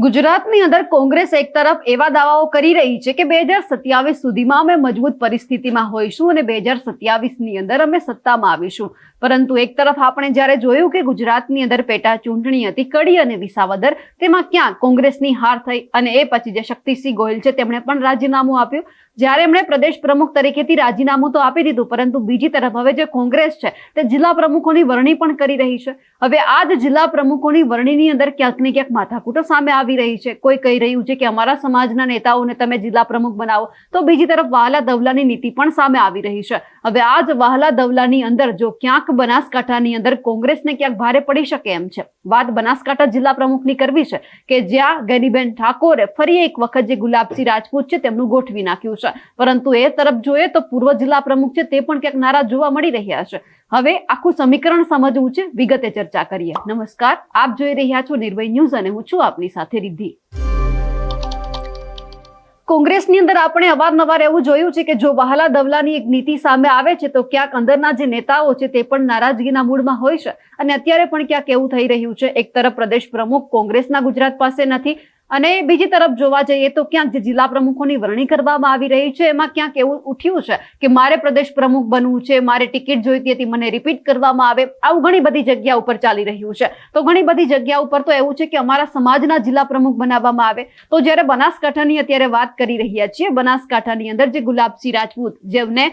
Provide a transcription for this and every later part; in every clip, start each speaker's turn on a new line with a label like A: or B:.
A: ગુજરાતની અંદર કોંગ્રેસ એક તરફ એવા દાવાઓ કરી રહી છે કે 2027 સુધીમાં અમે મજબૂત પરિસ્થિતિમાં હોઈશું અને 2027ની અંદર અમે સત્તામાં આવીશું, પરંતુ એક તરફ આપણે જ્યારે જોયું કે ગુજરાતની અંદર પેટા ચૂંટણી હતી કડી અને વિસાવદર, તેમાં ક્યાં કોંગ્રેસની હાર થઈ અને એ પછી જે શક્તિસિંહ ગોહિલ છે તેમણે પણ રાજીનામું આપ્યું. જ્યારે એમણે પ્રદેશ પ્રમુખ તરીકેથી રાજીનામું તો આપી દીધું, પરંતુ બીજી તરફ હવે જે કોંગ્રેસ છે તે જિલ્લા પ્રમુખોની વરણી પણ કરી રહી છે. હવે આ જ જિલ્લા પ્રમુખોની વરણીની અંદર ક્યાંક ને ક્યાંક માથાકૂટો સામે આવી રહી છે. કોઈ કહી રહ્યું છે કે અમારા સમાજના નેતાઓને તમે જિલ્લા પ્રમુખ બનાવો, તો બીજી તરફ વાહલા દવલાની નીતિ પણ સામે આવી રહી છે. હવે આ જ વાહલા દવલાની અંદર જો ક્યાંક બનાસકાંઠાની અંદર કોંગ્રેસને ક્યાંક ભારે પડી શકે એમ છે. વાત બનાસકાંઠા જિલ્લા પ્રમુખની કરવી છે કે જ્યાં ગેનીબેન ઠાકોરે ફરી એક વખત જે ગુલાબસિંહ રાજપૂત છે તેમનું ગોઠવી નાખ્યું છે, પરંતુ એ તરફ જોઈએ તો પૂર્વ જિલ્લા પ્રમુખ છે તે પણ ક્યાંક નારાજ જોવા મળી રહ્યા છે. હવે આખું સમીકરણ સમજવું છે, વિગતે ચર્ચા કરીએ. નમસ્કાર, આપ જોઈ રહ્યા છો નિર્ભય ન્યૂઝ અને હું છું આપની સાથે રિદ્ધિ. કોંગ્રેસની અંદર આપણે અવારનવાર એવું જોયું છે કે જો વહાલા દવલાની એક નીતિ સામે આવે છે તો ક્યાંક અંદરના જે નેતાઓ છે તે પણ નારાજગીના મૂડમાં હોય છે અને અત્યારે પણ ક્યાંક એવું થઈ રહ્યું છે. એક તરફ પ્રદેશ પ્રમુખ કોંગ્રેસના ગુજરાત પાસે નથી અને બીજી તરફ જોવા જઈએ તો ક્યાંક જે જિલ્લા પ્રમુખોની વરણી કરવામાં આવી રહી છે એમાં ક્યાંક એવું ઉઠ્યું છે કે મારે પ્રદેશ પ્રમુખ બનવું છે, મારે ટિકિટ જોઈતી હતી, મને રિપીટ કરવામાં આવે, આવું ઘણી બધી જગ્યા ઉપર ચાલી રહ્યું છે. તો ઘણી બધી જગ્યા ઉપર તો એવું છે કે અમારા સમાજના જિલ્લા પ્રમુખ બનાવવામાં આવે. તો જ્યારે બનાસકાંઠાની અત્યારે વાત કરી રહ્યા છીએ, બનાસકાંઠાની અંદર જે ગુલાબસિંહ રાજપૂત જેમને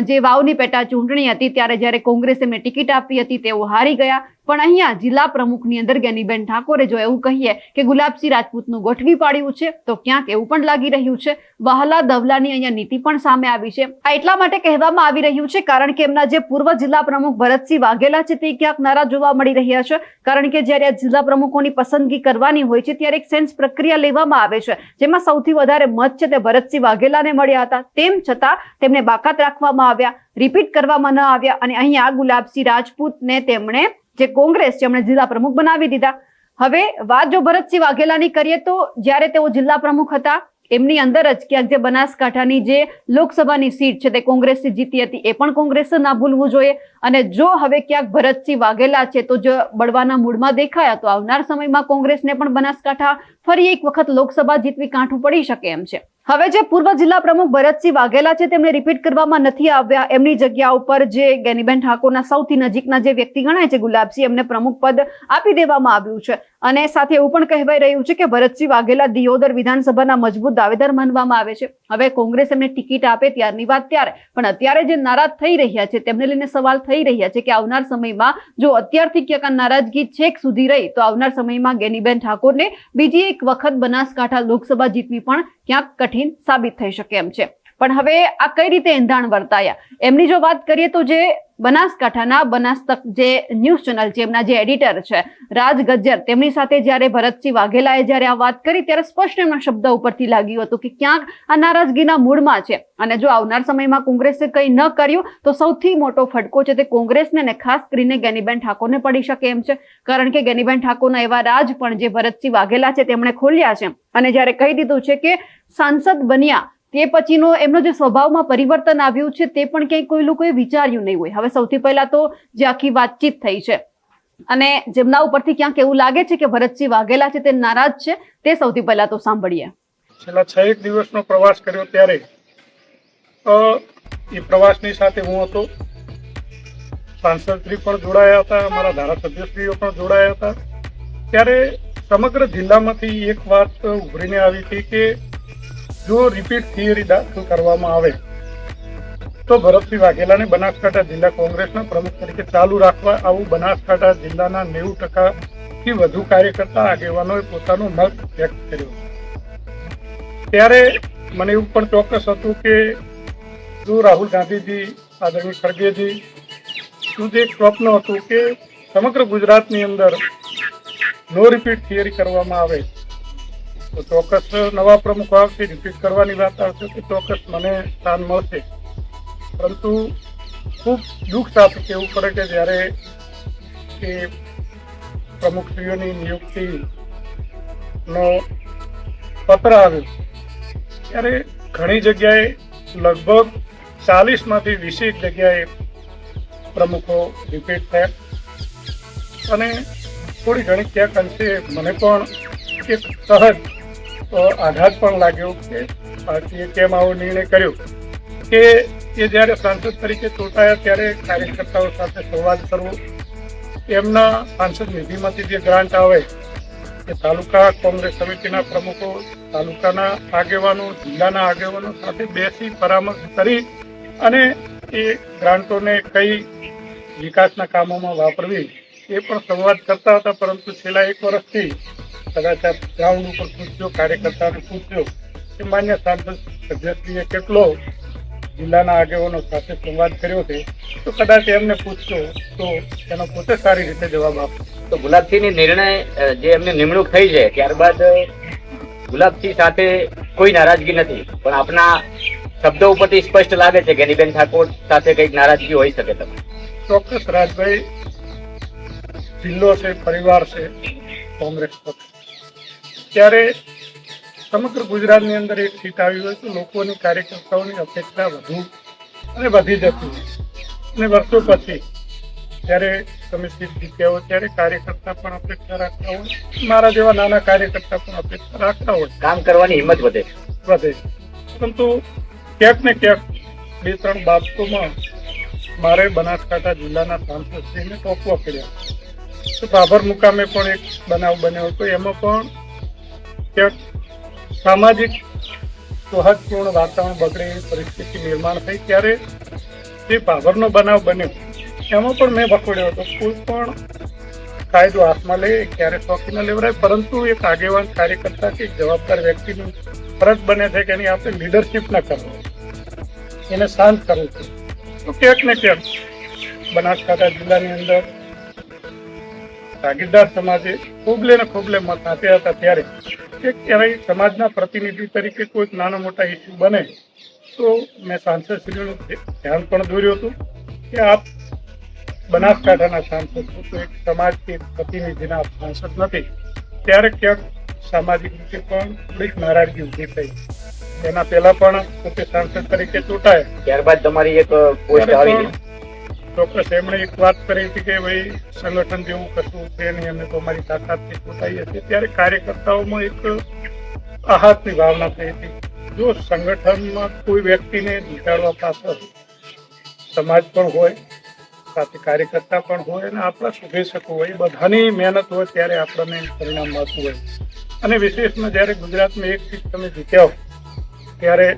A: જે વાવની પેટા ચૂંટણી હતી ત્યારે જ્યારે કોંગ્રેસે એમને ટિકિટ આપી હતી તેઓ હારી ગયા, પણ અહીંયા જિલ્લા પ્રમુખની અંદર ગેનીબેન ઠાકોરે જો એવું કહીએ કે ગુલાબસિંહ રાજપૂતનું ગોઠવી પાડ્યું છે તો ક્યાંક એવું પણ લાગી રહ્યું છે વહાલા દવલાની અહીંયા નીતિ પણ સામે આવી છે. આ એટલા માટે કહેવામાં આવી રહ્યું છે કારણ કે એમના જે પૂર્વ જિલ્લા પ્રમુખ ભરતસિંહ વાઘેલા છે તે ક્યાંક નારાજ જોવા મળી રહ્યા છે, કારણ કે જ્યારે આ જિલ્લા પ્રમુખોની પસંદગી કરવાની હોય છે ત્યારે એક સેન્સ પ્રક્રિયા લેવામાં આવે છે જેમાં સૌથી વધારે મત છે તે ભરતસિંહ વાઘેલાને મળ્યા હતા. તેમ છતાં તેમને બાકાત રાખવામાં આવ્યા, રિપીટ કરવામાં ન આવ્યા અને અહીંયા ગુલાબસિંહ રાજપૂતને તેમણે જે કોંગ્રેસ છે એમણે જિલ્લા પ્રમુખ બનાવી દીધા. હવે વાત જો ભરતસિંહ વાઘેલાની કરીએ તો જ્યારે તેઓ જિલ્લા પ્રમુખ હતા એમની અંદર જ ક્યાંક જે બનાસકાંઠાની જે લોકસભાની સીટ છે તે કોંગ્રેસથી જીતી હતી, એ પણ કોંગ્રેસે ના ભૂલવું જોઈએ. અને જો હવે ક્યાંક ભરતસિંહ વાઘેલા છે તો જો બળવાના મૂડમાં દેખાયા તો આવનાર સમયમાં કોંગ્રેસને પણ બનાસકાંઠા ફરી એક વખત લોકસભા જીતવી કાંઠું પડી શકે એમ છે. હવે જે પૂર્વ જિલ્લા પ્રમુખ ભરતસિંહ વાઘેલા છે તેમને રિપીટ કરવામાં નથી આવ્યા. એમની જગ્યા ઉપર જે ગેનીબેન ઠાકોરના સૌથી નજીકના જે વ્યક્તિ ગણાય છે ગુલાબસિંહ, એમને પ્રમુખ પદ આપી દેવામાં આવ્યું છે અને સાથે એવું પણ કહેવાય રહ્યું છે કે ભરતસિંહ વાઘેલા દિયોદર વિધાનસભાના મજબૂત દાવેદાર માનવામાં આવે છે. હવે કોંગ્રેસ એમને ટિકિટ આપે ત્યારની વાત ત્યારે, પણ અત્યારે જે નારાજ થઈ રહ્યા છે તેમને લઈને સવાલ થઈ રહ્યા છે કે આવનાર સમયમાં જો અત્યારથી ક્યાંક નારાજગી છેક સુધી રહી તો આવનાર સમયમાં ગેનીબેન ઠાકોરને બીજી એક વખત બનાસકાંઠા લોકસભા જીતવી પણ ક્યાંક કઠિન સાબિત થઈ શકે એમ છે. પણ હવે આ કઈ રીતે એંધાણ વર્તાયા એમની જો વાત કરીએ તો જે બનાસકાંઠાના બનાસતક જે ન્યૂઝ ચેનલ છે એમના જે એડિટર છે રાજ ગજ્જર, તેમની સાથે જ્યારે ભરતસિંહ વાઘેલાએ જ્યારે આ વાત કરી ત્યારે સ્પષ્ટ એમના શબ્દ ઉપરથી લાગ્યું હતું કે ક્યાંક આ નારાજગીના મૂડમાં છે અને જો આવનાર સમયમાં કોંગ્રેસે કંઈ ન કર્યું તો સૌથી મોટો ફટકો છે તે કોંગ્રેસને અને ખાસ કરીને ગેનીબેન ઠાકોરને પડી શકે એમ છે, કારણ કે ગેનીબેન ઠાકોરના એવા રાજ પણ જે ભરતસિંહ વાઘેલા છે તેમણે ખોલ્યા છે અને જ્યારે કહી દીધું છે કે સાંસદ બન્યા તે પછીનો એમનો જે સ્વભાવમાં પરિવર્તન આવ્યું છે તે પણ ક્યાંય કોઈ લોકોએ વિચાર્યું નહીં હોય. હવે સૌથી પહેલા તો જે આખી વાતચીત થઈ છે અને જેમના ઉપરથી ક્યાંક એવું લાગે છે કે ભરતસિંહ વાઘેલા છે તે નારાજ છે તે સૌથી પહેલા તો સાંભળીએ.
B: છેલ્લા 6 દિવસનો પ્રવાસ કર્યો ત્યારે એ પ્રવાસની સાથે હું હતો, સાંસદશ્રી પણ જોડાયા હતા, અમારા ધારાસભ્યશ્રીઓ પણ જોડાયા હતા. ત્યારે સમગ્ર જિલ્લામાંથી એક વાત ઉભરીને આવી હતી કે જો રિપીટ થિયરી દાખલ કરવામાં આવે તો ભરતસિંહ વાઘેલાને બનાસકાંઠા જિલ્લા કોંગ્રેસના પ્રમુખ તરીકે ચાલુ રાખવા, આવું બનાસકાંઠા જિલ્લાના 90%થી વધુ કાર્યકર્તા આગેવાનોએ પોતાનો મત વ્યક્ત કર્યો. ત્યારે મને એવું પણ ચોક્કસ હતું કે જો રાહુલ ગાંધીજી, આદરણીય ખડગેજી નું જે સ્વપ્ન હતું કે સમગ્ર ગુજરાતની અંદર નો રિપીટ થિયરી કરવામાં આવે તો ચોક્કસ નવા પ્રમુખ આવશે, રિપીટ કરવાની વાત આવશે તો ચોક્કસ મને સ્થાન મળશે. પરંતુ ખૂબ દુઃખ સાથે કહેવું પડે કે જ્યારે એ પ્રમુખશ્રીઓની નિયુક્તિનો પત્ર આવ્યો ત્યારે ઘણી જગ્યાએ લગભગ 40માંથી 20 જગ્યાએ પ્રમુખો રિપીટ થયા અને થોડી ઘણી ક્યાંક અંશે મને પણ એક સહજ આઘાત પણ લાગ્યો કે પાર્ટીએ કેમ આવો નિર્ણય કર્યો કે એ જ્યારે સાંસદ તરીકે ચૂંટાયા ત્યારે કાર્યકર્તાઓ સાથે સંવાદ કરવો, એમના સાંસદ નિધિમાંથી જે ગ્રાન્ટ આવે એ તાલુકા કોંગ્રેસ સમિતિના પ્રમુખો, તાલુકાના આગેવાનો, જિલ્લાના આગેવાનો સાથે બેસી પરામર્શ કરી અને એ ગ્રાન્ટોને કઈ વિકાસના કામોમાં વાપરવી એ પણ સંવાદ કરતા હતા. પરંતુ છેલ્લા 1 વર્ષથી કદાચ આ ગ્રાઉન્ડ ઉપર પૂછ્યો, કાર્યકર્તાને પૂછ્યો કે માન્ય સાંસદ સભ્યશ્રીએ કેટલો જિલ્લાના આગેવાનો સાથે સંવાદ કર્યો છે, તો કદાચ એમને પૂછશો તો એનો પોતે સારી રીતે જવાબ આપશે.
C: તો ગુલાબસિંહની નિર્ણય જે એમની નિમણૂક થઈ છે ત્યારબાદ ગુલાબસિંહ સાથે કોઈ નારાજગી નથી, પણ આપના શબ્દો ઉપરથી સ્પષ્ટ લાગે છે કે ગેનીબેન ઠાકોર સાથે કઈક નારાજગી હોઈ શકે. તમે
B: ચોક્કસ રાજભાઈ, જિલ્લો છે, પરિવાર છે કોંગ્રેસ પક્ષ, ત્યારે સમગ્ર ગુજરાતની અંદર એક સીટ આવી હોય તો લોકોની, કાર્યકર્તાઓની અપેક્ષા વધુ અને વધી જતી હોય. અને વર્ષો પછી જ્યારે તમે સીટ જીત્યા હોય ત્યારે કાર્યકર્તા પણ અપેક્ષા રાખતા હોય, મારા જેવા નાના કાર્યકર્તા પણ અપેક્ષા રાખતા હોય,
C: કામ કરવાની હિંમત વધે.
B: પરંતુ ક્યાંક ને ક્યાંક 2-3 બાબતોમાં મારે બનાસકાંઠા જિલ્લાના સાંસદશ્રીને ટોકવા પડ્યા. તો બાબર મુકામે પણ એક બનાવ બન્યો હતો, એમાં પણ ક્યાંક સામાજિક સૌહાર્દપૂર્ણ વાતાવરણ બગડે એવી પરિસ્થિતિ નિર્માણ થઈ. ત્યારે જે બાબરનો બનાવ બન્યો એમાં પણ મેં વખોડ્યો હતો. કોઈ પણ કાયદો હાથમાં લે ક્યારે શોખી ન લેવરાય, પરંતુ એક આગેવાન કાર્યકર્તા કે જવાબદાર વ્યક્તિની ફરજ બને છે કે એની આપણે લીડરશીપ ના કરવું, એને શાંત કરવું છે. તો ક્યાંક ને ક્યાંક બનાસકાંઠા જિલ્લાની અંદર ભાગીદાર સમાજે ખોબલે ને ખોબલે મત આપ્યા હતા. ત્યારે એક કહેવાય સમાજના પ્રતિનિધિ તરીકે કોઈક નાના મોટા ઇસ્યુ બને તો મેં સાંસદશ્રીનું ધ્યાન પણ દોર્યું હતું કે આપ બનાસકાંઠાના સાંસદ છો, તો એક સમાજ કે પ્રતિનિધિના સાંસદ નથી. ત્યારે ક્યાંક સામાજિક રીતે પણ થોડીક નારાજગી ઊભી થઈ. એના પહેલા પણ પોતે સાંસદ તરીકે ચૂંટાયા,
C: ત્યારબાદ તમારી એક પોસ્ટ આવી.
B: ચોક્કસ એમણે એક વાત કરી હતી કે ભાઈ સંગઠન જેવું કશું છે નહીં, અમે તો અમારી તાકાતથી ચૂંટાઈએ છીએ. ત્યારે કાર્યકર્તાઓમાં એક આહાતની ભાવના થઈ હતી. જો સંગઠનમાં કોઈ વ્યક્તિને જીતાડવા પાછળ સમાજ પણ હોય, સાથે કાર્યકર્તા પણ હોય અને આપણા શુભેચ્છકો હોય, બધાની મહેનત હોય ત્યારે આપણને પરિણામ મળતું હોય. અને વિશેષમાં જ્યારે ગુજરાતમાં એક સીટ તમે જીત્યા હો ત્યારે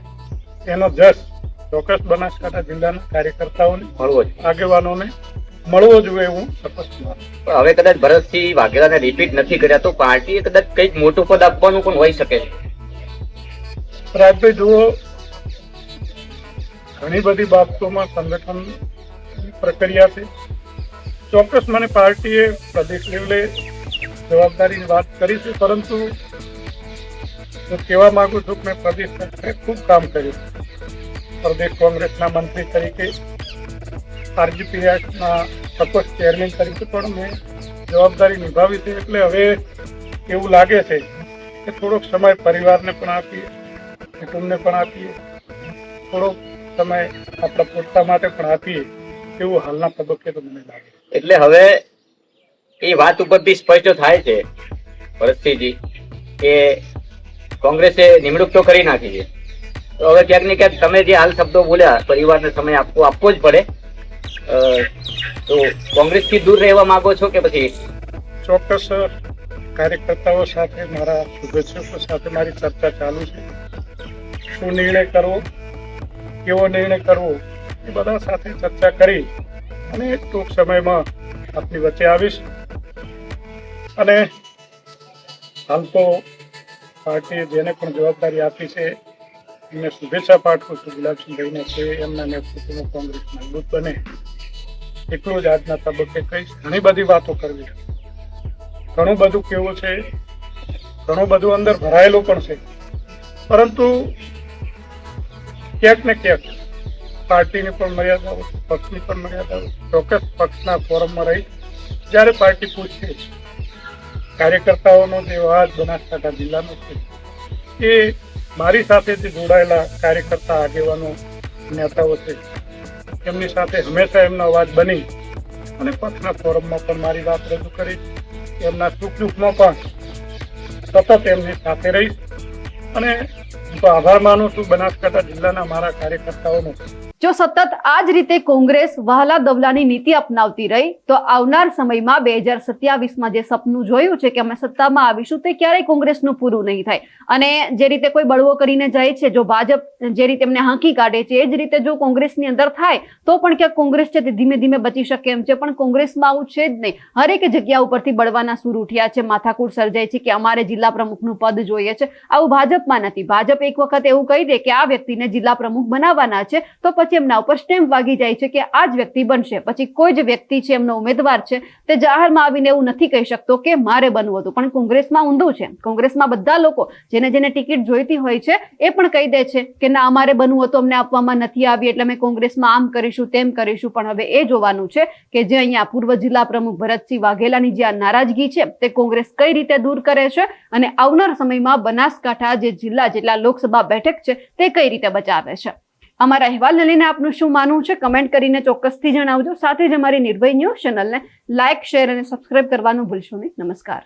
B: એનો જશ ચોક્કસ બનાસકાંઠા જિલ્લાના કાર્યકર્તાઓને, આગેવાનોને મળવો જોઈએ એવું સ્પષ્ટ માનું.
C: હવે કદાચ ભરતસિંહ વાઘેલાને રિપીટ નથી કર્યા તો પાર્ટીએ કદાચ કંઈક મોટું પદ આપવાનું પણ હોઈ શકે છે.
B: રાજભાઈ જુઓ, ઘણી બધી બાબતોમાં સંગઠન પ્રક્રિયા છે. ચોક્કસ મને પાર્ટીએ પ્રદેશ લેવલે જવાબદારીની વાત કરી છે, પરંતુ હું કહેવા માંગુ છું કે મેં પ્રદેશ તરીકે ખૂબ કામ કર્યું. પ્રદેશ કોંગ્રેસના મંત્રી તરીકે, આરજીપીએસના સપોઝ ચેરમેન તરીકે પણ મેં જવાબદારી નિભાવી છે. એટલે હવે એવું લાગે છે કે થોડોક સમય પરિવારને પણ આપીએ, કુટુંબને પણ આપીએ, થોડોક સમય આપણા પોતા માટે પણ આપીએ એવું હાલના તબક્કે તો મને લાગે.
C: એટલે હવે એ વાત ઉપરથી સ્પષ્ટ થાય છે ભરતસિંહજી કે કોંગ્રેસે નિમણૂક તો કરી નાખી છે. તો હવે ક્યાંક ને ક્યાંક તમે જે હાલ શબ્દો બોલ્યા, પરિવારને સમય આપવો જ પડે, તો કોંગ્રેસથી દૂર રહેવા માંગો છો કે પછી?
B: ચોક્કસ કાર્યકર્તાઓ સાથે, મારા શુભેચ્છકો સાથે મારી ચર્ચા ચાલુ છે. શું નિર્ણય કરવો, કેવો નિર્ણય કરવો, એ બધા સાથે ચર્ચા કરી અને ટૂંક સમયમાં આપની વચ્ચે આવીશ. અને હાલ તો પાર્ટીએ જેને પણ જવાબદારી આપી છે એમને શુભેચ્છા પાઠવું છું. ગુલાબસિંહભાઈને છે એમના નેતૃત્વમાં કોંગ્રેસ મજબૂત બને એટલું જ આજના તબક્કે કહીશ. ઘણી બધી વાતો કરવી, ઘણું બધું કેવું છે, ઘણું બધું અંદર ભરાયેલું પણ છે, પરંતુ ક્યાંક ને ક્યાંક પાર્ટીની પણ મર્યાદાઓ, પક્ષની પણ મર્યાદાઓ. ચોક્કસ પક્ષના ફોરમમાં રહી જ્યારે પાર્ટી પૂછશે કાર્યકર્તાઓનો જે અવાજ બનાસકાંઠા જિલ્લાનો છે, એ મારી સાથે જે જોડાયેલા કાર્યકર્તા, આગેવાનો, નેતાઓ છે એમની સાથે હંમેશા એમનો અવાજ બની અને પક્ષના ફોરમમાં પણ મારી વાત રજૂ કરી. એમના સુખ દુઃખમાં પણ સતત એમની સાથે રહીશ અને હું તો આભાર માનું છું બનાસકાંઠા જિલ્લાના મારા કાર્યકર્તાઓનો.
A: જો સતત આ જ રીતે કોંગ્રેસ વહાલા દવલાની નીતિ અપનાવતી રહી તો આવનાર સમયમાં 2027માં જે સપનું જોયું છે કે અમે સત્તામાં આવીશું તે ક્યારેય કોંગ્રેસનું પૂરું નહીં થાય. અને જે રીતે કોઈ બળવો કરીને જાય છે, જો ભાજપ જે રીતે એમને હાંકી કાઢે છે, એ જ રીતે જો કોંગ્રેસની અંદર થાય તો પણ ક્યાંક કોંગ્રેસ છે તે ધીમે ધીમે બચી શકે એમ છે. પણ કોંગ્રેસમાં આવું છે જ નહીં. હરેક જગ્યા ઉપરથી બળવાના સૂર ઉઠ્યા છે, માથાકૂટ સર્જાય છે કે અમારે જિલ્લા પ્રમુખનું પદ જોઈએ છે. આવું ભાજપમાં નથી. ભાજપ એક વખત એવું કહી દે કે આ વ્યક્તિને જિલ્લા પ્રમુખ બનાવવાના છે તો પછી એમના ઉપર સ્ટેમ્પ વાગી જાય છે કે આ જ વ્યક્તિ બનશે. પછી કોઈ જ વ્યક્તિ છે, એમનો ઉમેદવાર છે, તે જાહેરમાં આવીને એવું નથી કહી શકતો કે મારે બનવું હતું. પણ કોંગ્રેસમાં ઊંધું છે. કોંગ્રેસમાં બધા લોકો જેને ટિકિટ જોઈતી હોય છે એ પણ કહી દે છે કે ના અમારે બનવું હતું, અમને આપવામાં નથી આવી એટલે અમે કોંગ્રેસમાં આમ કરીશું તેમ કરીશું. પણ હવે એ જોવાનું છે કે જે અહીંયા પૂર્વ જિલ્લા પ્રમુખ ભરતસિંહ વાઘેલાની જે આ નારાજગી છે તે કોંગ્રેસ કઈ રીતે દૂર કરે છે અને આવનાર સમયમાં બનાસકાંઠા જે જિલ્લા જેટલા લોકસભા બેઠક છે તે કઈ રીતે બચાવે છે. અમારા અહેવાલને લઈને આપનું શું માનવું છે કમેન્ટ કરીને ચોક્કસથી જણાવજો. સાથે જ અમારી નિર્ભય ન્યૂઝ ચેનલને લાઇક, શેર અને સબસ્ક્રાઇબ કરવાનું ભૂલશો નહીં. નમસ્કાર.